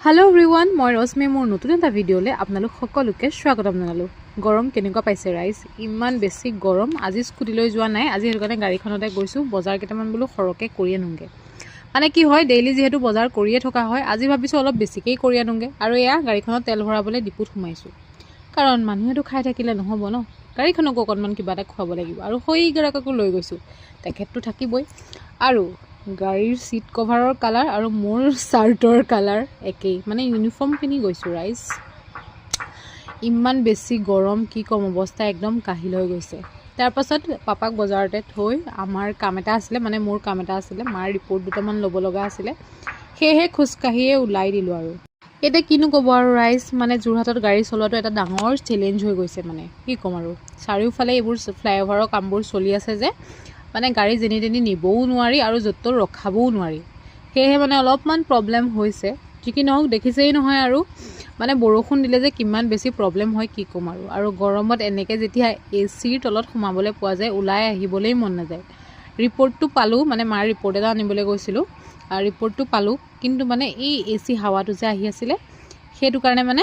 Hello everyone मैं रश्मि मोर नतुन एटा भिडिओले आपनालोक सकलोके स्वागतम जनालो। गरम केनेकुवा पाइसे राइज इमान बेसी गरम। আজি स्कुटी লৈ যোৱা নাই, আজি হেতুকাৰণে গাড়ীখনতে গৈছো। বজাৰ কেইটামান বুলো খৰকে কৰি আনুগে। মানে কি হয় ডেইলি যেহেতু বজাৰ কৰিয়ে থকা হয়, আজি ভাবিছো অলপ বেছিকেই কৰি আনুগে। আৰু এয়া গাড়ীখনত তেল ভৰাবলৈ ডিপুত সোমাইছো, কাৰণ মানুহেটো খাই থাকিলে নহব ন, গাড়ীখনক অকণমান কিবা এটা খুৱাব লাগিব। আৰু সৈগৰাককো লৈ গৈছো, তেখেতটো থাকিবই। আৰু গাড়ীৰ সিট কভাৰৰ কালাৰ আৰু মোৰ শাৰ্টৰ কালাৰ একেই, মানে ইউনিফৰ্ম পিন্ধি গৈছো ৰাইজ। ইমান বেছি গৰম, কি কম, অৱস্থা একদম কাহিল হৈ গৈছে। তাৰ পাছত পাপাক বজাৰতে থৈ আমাৰ কাম এটা আছিলে, মানে মোৰ কাম এটা আছিলে, মাৰ ৰিপৰ্ট দুটামান ল'ব লগা আছিলে, সেয়েহে খোজকাঢ়িয়ে ওলাই দিলোঁ। আৰু এতিয়া কিনো ক'ব আৰু ৰাইজ, মানে যোৰহাটত গাড়ী চলোৱাটো এটা ডাঙৰ চেলেঞ্জ হৈ গৈছে। মানে কি ক'ম আৰু, চাৰিওফালে এইবোৰ ফ্লাইঅভাৰৰ কামবোৰ চলি আছে যে, মানে গাড়ী যেনি তেনি নিবও নোৱাৰি আৰু য'ত ত'ত ৰখাবও নোৱাৰি, সেয়েহে মানে অলপমান প্ৰব্লেম হৈছে। যি কি নহওক দেখিছেই নহয়, আৰু মানে বৰষুণ দিলে যে কিমান বেছি প্ৰব্লেম হয় কি ক'ম আৰু। আৰু গৰমত এনেকৈ যেতিয়া এচিৰ তলত সোমাবলৈ পোৱা যায়, ওলাই আহিবলৈই মন নাযায়। ৰিপৰ্টটো পালোঁ, মানে মাৰ ৰিপৰ্ট এটা আনিবলৈ গৈছিলোঁ, ৰিপৰ্টটো পালোঁ, কিন্তু মানে এই এচি হাৱাটো যে আহি আছিলে, সেইটো কাৰণে মানে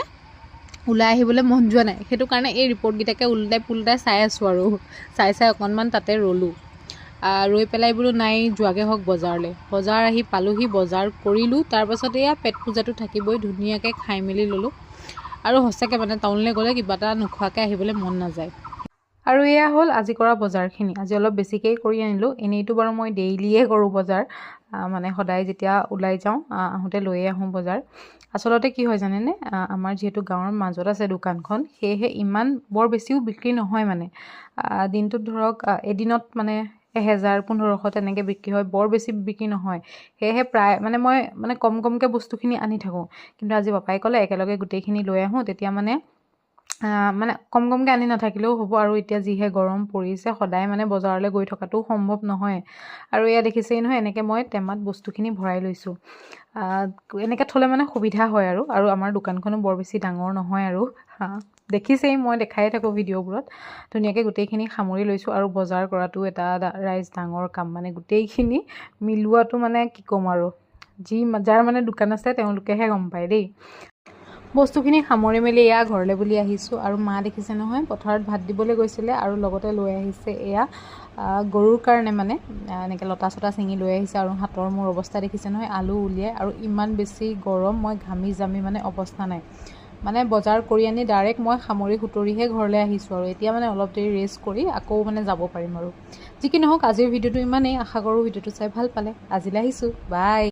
ওলাই আহিবলৈ মন যোৱা নাই। সেইটো কাৰণে এই ৰিপৰ্টকেইটাকে উল্টাই পুল্টাই চাই আছোঁ, আৰু চাই অকণমান তাতে ৰ'লোঁ। ৰৈ পেলাই বোলো নাই, যোৱাকৈ হওক বজাৰলৈ। বজাৰ আহি পালোহি, বজাৰ কৰিলোঁ। তাৰপাছত এয়া পেট পূজাটো থাকিবই, ধুনীয়াকৈ খাই মেলি ল'লোঁ। আৰু সঁচাকৈ মানে টাউনলৈ গ'লে কিবা এটা নোখোৱাকৈ আহিবলৈ মন নাযায়। আৰু এয়া হ'ল আজি কৰা বজাৰখিনি। আজি অলপ বেছিকেই কৰি আনিলোঁ। এনেইতো বাৰু মই ডেইলিয়ে কৰোঁ বজাৰ, মানে সদায় যেতিয়া ওলাই যাওঁ আহোঁতে লৈয়ে আহোঁ বজাৰ। আচলতে কি হয় জানেনে, আমাৰ যিহেতু গাঁৱৰ মাজত আছে দোকানখন, সেয়েহে ইমান বৰ বেছিও বিক্ৰী নহয়। মানে দিনটোত ধৰক এদিনত মানে 1000-1500 তেনেকৈ বিক্ৰী হয়, বৰ বেছি বিক্ৰী নহয়। সেয়েহে প্ৰায় মই কমকৈ বস্তুখিনি আনি থাকোঁ। কিন্তু আজি পাপাই ক'লে একেলগে গোটেইখিনি লৈ আহোঁ, তেতিয়া মানে কমকৈ আনি নাথাকিলেও হ'ব। আৰু এতিয়া যিহে গৰম পৰিছে, সদায় মানে বজাৰলৈ গৈ থকাটোও সম্ভৱ নহয়। আৰু এয়া দেখিছেই নহয়, এনেকৈ মই টেমাত বস্তুখিনি ভৰাই লৈছোঁ। এনেকৈ থ'লে মানে সুবিধা হয়। আৰু আমাৰ দোকানখনো বৰ বেছি ডাঙৰ নহয়। আৰু দেখিছেই, মই দেখাই থাকোঁ ভিডিঅ'বোৰত। ধুনীয়াকৈ গোটেইখিনি সামৰি লৈছোঁ। আৰু বজাৰ কৰাটো এটা ৰাইজ ডাঙৰ কাম, মানে গোটেইখিনি মিলোৱাটো মানে কি ক'ম আৰু, যাৰ মানে দোকান আছে তেওঁলোকেহে গম পায় দেই। বস্তুখিনি সামৰি মেলি এয়া ঘৰলৈ বুলি আহিছোঁ। আৰু মা দেখিছে নহয়, পথাৰত ভাত দিবলৈ গৈছিলে, আৰু লগতে লৈ আহিছে এয়া গৰুৰ কাৰণে মানে এনেকৈ লতা চটা ছিঙি লৈ আহিছে। আৰু হাতৰ মোৰ অৱস্থা দেখিছে নহয়, আলু উলিয়াই। আৰু ইমান বেছি গৰম, মই ঘামি জামি মানে অৱস্থা নাই। মানে বজাৰ কৰি আনি ডাইৰেক্ট মই সামৰি সুতৰিহে ঘৰলৈ আহিছোঁ। আৰু এতিয়া মানে অলপ দেৰি ৰেষ্ট কৰি আকৌ মানে যাব পাৰিম। আৰু যি কি নহওক আজিৰ ভিডিঅ'টো ইমানেই। আশা কৰোঁ ভিডিঅ'টো চাই ভাল পালে। আজিলৈ আহিছোঁ, বাই।